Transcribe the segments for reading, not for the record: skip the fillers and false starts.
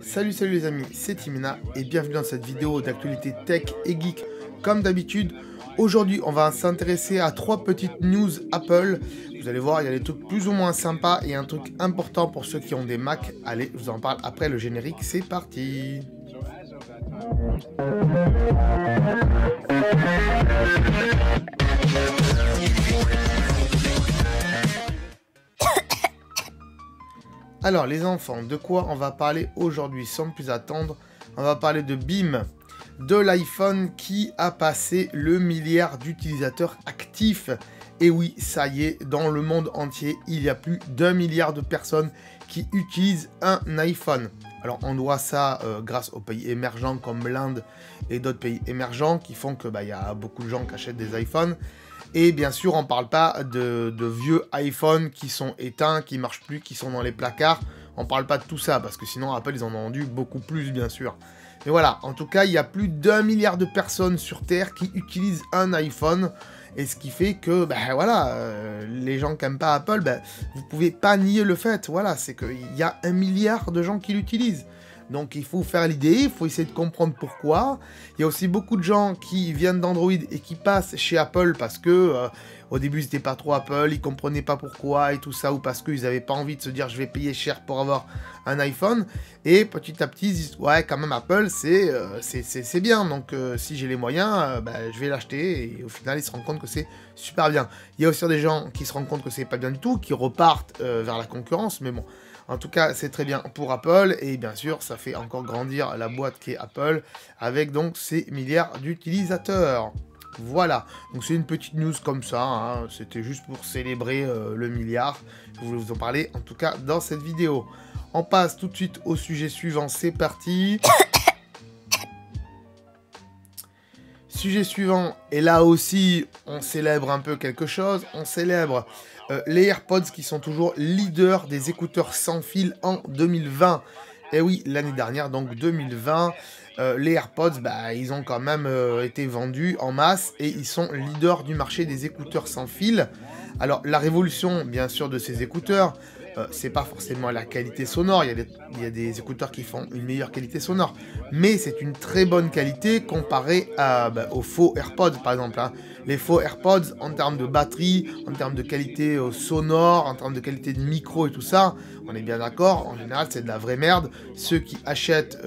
Salut les amis, c'est Timina et bienvenue dans cette vidéo d'actualité tech et geek. Comme d'habitude, aujourd'hui on va s'intéresser à 3 petites news Apple. Vous allez voir, il y a des trucs plus ou moins sympas et un truc important pour ceux qui ont des Mac. Allez, je vous en parle après le générique, c'est parti. Alors les enfants, de quoi on va parler aujourd'hui sans plus attendre? On va parler de BIM, de l'iPhone qui a passé le milliard d'utilisateurs actifs. Et oui, ça y est, dans le monde entier, il y a plus d'1 milliard de personnes qui utilisent un iPhone. Alors on doit ça grâce aux pays émergents comme l'Inde et d'autres pays émergents qui font que y a beaucoup de gens qui achètent des iPhones. Et bien sûr, on ne parle pas de vieux iPhones qui sont éteints, qui ne marchent plus, qui sont dans les placards. On ne parle pas de tout ça, parce que sinon, Apple, ils en ont vendu beaucoup plus, bien sûr. Mais voilà, en tout cas, il y a plus d'1 milliard de personnes sur Terre qui utilisent un iPhone. Et ce qui fait que, les gens qui n'aiment pas Apple, vous pouvez pas nier le fait. Voilà, c'est qu'il y a 1 milliard de gens qui l'utilisent. Donc il faut faire l'idée, il faut essayer de comprendre pourquoi. Il y a aussi beaucoup de gens qui viennent d'Android et qui passent chez Apple parce que au début ils n'étaient pas trop Apple, ils comprenaient pas pourquoi et tout ça, ou parce qu'ils n'avaient pas envie de se dire je vais payer cher pour avoir un iPhone. Et petit à petit ils disent ouais quand même Apple c'est bien, donc si j'ai les moyens, je vais l'acheter, et au final ils se rendent compte que c'est super bien. Il y a aussi des gens qui se rendent compte que c'est pas bien du tout, qui repartent vers la concurrence, mais bon. En tout cas, c'est très bien pour Apple et bien sûr, ça fait encore grandir la boîte qu'est Apple avec donc ces milliards d'utilisateurs. Voilà, donc c'est une petite news comme ça, hein. C'était juste pour célébrer le milliard. Je voulais vous en parler en tout cas dans cette vidéo. On passe tout de suite au sujet suivant, c'est parti. Sujet suivant, et là aussi, on célèbre un peu quelque chose, on célèbre les AirPods qui sont toujours leaders des écouteurs sans fil en 2020. Et oui, l'année dernière, donc 2020, les AirPods, ils ont quand même été vendus en masse et ils sont leaders du marché des écouteurs sans fil. Alors, la révolution, bien sûr, de ces écouteurs, c'est pas forcément la qualité sonore, il y a des écouteurs qui font une meilleure qualité sonore, mais c'est une très bonne qualité comparée aux faux AirPods par exemple, hein. Les faux AirPods en termes de batterie, en termes de qualité sonore, en termes de qualité de micro et tout ça, on est bien d'accord, en général c'est de la vraie merde. Ceux qui achètent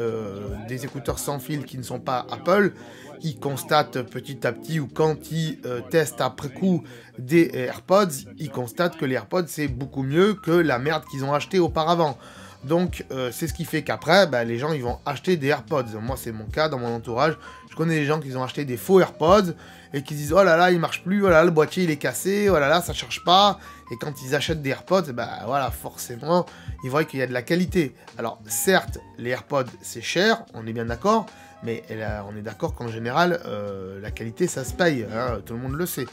des écouteurs sans fil qui ne sont pas Apple, ils constatent petit à petit, ou quand ils testent après coup des AirPods, ils constatent que les AirPods c'est beaucoup mieux que la merde qu'ils ont acheté auparavant. Donc c'est ce qui fait qu'après, les gens ils vont acheter des AirPods. Moi c'est mon cas dans mon entourage. Je connais des gens qui ont acheté des faux AirPods et qui disent oh là là il marche plus, oh là là le boîtier il est cassé, oh là là ça charge pas. Et quand ils achètent des AirPods, voilà, forcément ils voient qu'il y a de la qualité. Alors certes les AirPods c'est cher, on est bien d'accord. Mais on est d'accord qu'en général, la qualité, ça se paye, hein, tout le monde le sait.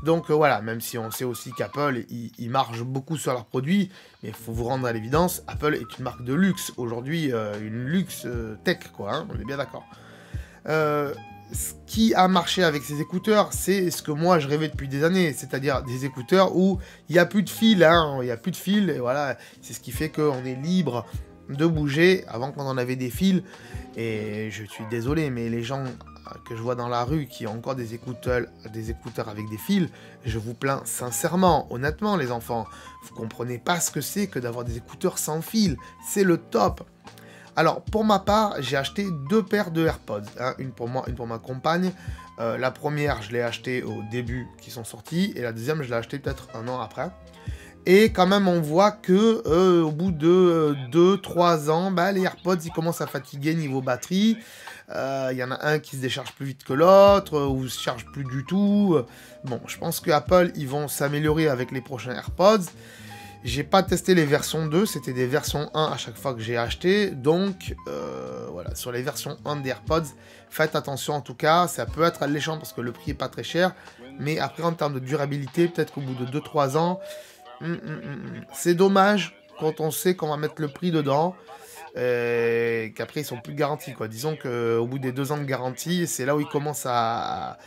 Donc voilà, même si on sait aussi qu'Apple, ils margent beaucoup sur leurs produits, mais il faut vous rendre à l'évidence, Apple est une marque de luxe, aujourd'hui, une luxe tech, quoi, hein, on est bien d'accord. Ce qui a marché avec ces écouteurs, c'est ce que moi je rêvais depuis des années, c'est-à-dire des écouteurs où il n'y a plus de fil, hein, il n'y a plus de fil, et voilà, c'est ce qui fait qu'on est libre de bouger. Avant quand on avait des fils, et je suis désolé mais les gens que je vois dans la rue qui ont encore des écouteurs avec des fils, je vous plains sincèrement, honnêtement les enfants, vous comprenez pas ce que c'est que d'avoir des écouteurs sans fil, c'est le top. Alors pour ma part j'ai acheté 2 paires de AirPods, hein, une pour moi, une pour ma compagne. La première je l'ai achetée au début qui sont sortis et la deuxième je l'ai achetée peut-être un an après. Et quand même, on voit que au bout de 2-3 ans, les AirPods, ils commencent à fatiguer niveau batterie. Il y en a un qui se décharge plus vite que l'autre, ou se charge plus du tout. Bon, je pense que Apple, ils vont s'améliorer avec les prochains AirPods. J'ai pas testé les versions 2, c'était des versions 1 à chaque fois que j'ai acheté. Donc, voilà, sur les versions 1 des AirPods, faites attention en tout cas. Ça peut être alléchant parce que le prix est pas très cher. Mais après, en termes de durabilité, peut-être qu'au bout de 2-3 ans... c'est dommage quand on sait qu'on va mettre le prix dedans, qu'après ils sont plus garantis, quoi. Disons qu'au bout des 2 ans de garantie, c'est là où ils commencent à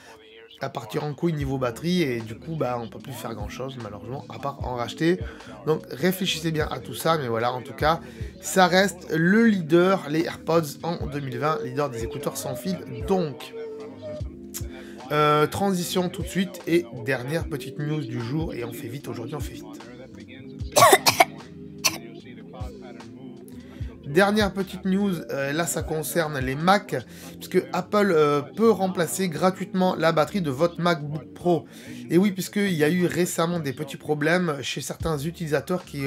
à partir en couille niveau batterie et du coup bah on peut plus faire grand chose malheureusement à part en racheter. Donc réfléchissez bien à tout ça, mais voilà, en tout cas ça reste le leader, les AirPods en 2020, leader des écouteurs sans fil. Donc transition tout de suite et dernière petite news du jour, et on fait vite aujourd'hui, on fait vite. Dernière petite news, là ça concerne les Mac, puisque Apple peut remplacer gratuitement la batterie de votre MacBook Pro. Et oui, puisqu'il y a eu récemment des petits problèmes chez certains utilisateurs qui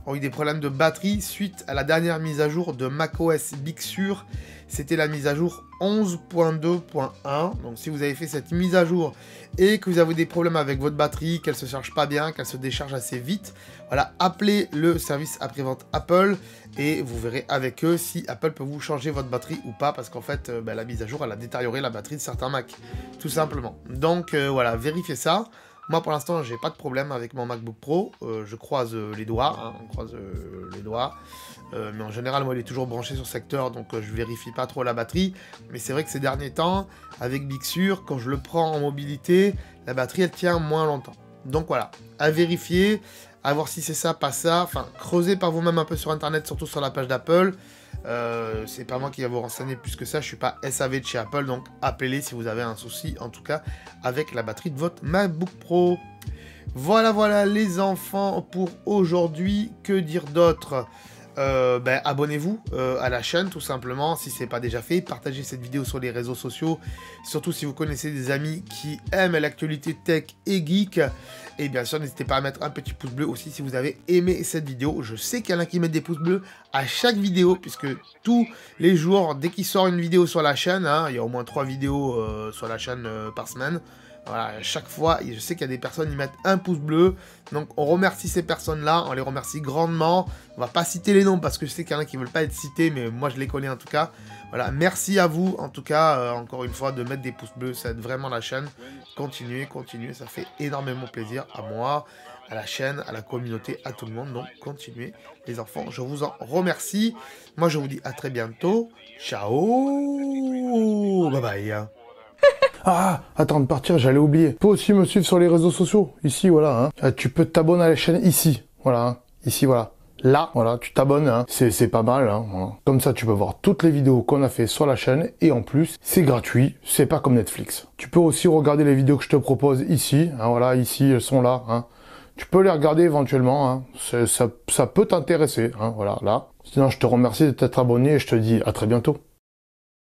ont eu des problèmes de batterie suite à la dernière mise à jour de macOS Big Sur. C'était la mise à jour 11.2.1. Donc si vous avez fait cette mise à jour et que vous avez des problèmes avec votre batterie, qu'elle se charge pas bien, qu'elle se décharge assez vite, voilà, appelez le service après-vente Apple et vous verrez avec eux si Apple peut vous changer votre batterie ou pas, parce qu'en fait, la mise à jour, elle a détérioré la batterie de certains Mac, tout simplement. Donc voilà, vérifiez ça. Moi, pour l'instant, j'ai pas de problème avec mon MacBook Pro. Je croise les doigts, hein, on croise les doigts. Mais en général, moi, il est toujours branché sur secteur, donc je vérifie pas trop la batterie. Mais c'est vrai que ces derniers temps, avec Big Sur, quand je le prends en mobilité, la batterie, elle tient moins longtemps. Donc voilà, à vérifier, à voir si c'est ça, pas ça. Enfin, creusez par vous-même un peu sur Internet, surtout sur la page d'Apple. C'est pas moi qui vais vous renseigner plus que ça, je suis pas SAV de chez Apple, donc appelez si vous avez un souci, en tout cas, avec la batterie de votre MacBook Pro. Voilà les enfants pour aujourd'hui. Que dire d'autre ? Abonnez-vous à la chaîne tout simplement si ce n'est pas déjà fait, partagez cette vidéo sur les réseaux sociaux, surtout si vous connaissez des amis qui aiment l'actualité tech et geek, et bien sûr n'hésitez pas à mettre un petit pouce bleu aussi si vous avez aimé cette vidéo. Je sais qu'il y en a qui mettent des pouces bleus à chaque vidéo, puisque tous les jours, dès qu'il sort une vidéo sur la chaîne, hein, il y a au moins 3 vidéos sur la chaîne par semaine. Voilà, à chaque fois, je sais qu'il y a des personnes qui mettent un pouce bleu. Donc, on remercie ces personnes-là. On les remercie grandement. On va pas citer les noms parce que je sais qu'il y en a qui ne veulent pas être cités. Mais moi, je les connais en tout cas. Voilà, merci à vous, en tout cas, encore une fois, de mettre des pouces bleus. Ça aide vraiment la chaîne. Continuez. Ça fait énormément plaisir à moi, à la chaîne, à la communauté, à tout le monde. Donc, continuez, les enfants. Je vous en remercie. Moi, je vous dis à très bientôt. Ciao. Bye bye. Ah, attends de partir, j'allais oublier. Tu peux aussi me suivre sur les réseaux sociaux. Ici, voilà. Hein. Tu peux t'abonner à la chaîne ici. Voilà. Hein. Ici, voilà. Là, voilà, tu t'abonnes. Hein. C'est pas mal. Hein. Voilà. Comme ça, tu peux voir toutes les vidéos qu'on a fait sur la chaîne. Et en plus, c'est gratuit. C'est pas comme Netflix. Tu peux aussi regarder les vidéos que je te propose ici. Hein. Voilà, ici, elles sont là. Hein. Tu peux les regarder éventuellement. Hein. Ça peut t'intéresser. Hein. Voilà, là. Sinon, je te remercie de t'être abonné et je te dis à très bientôt.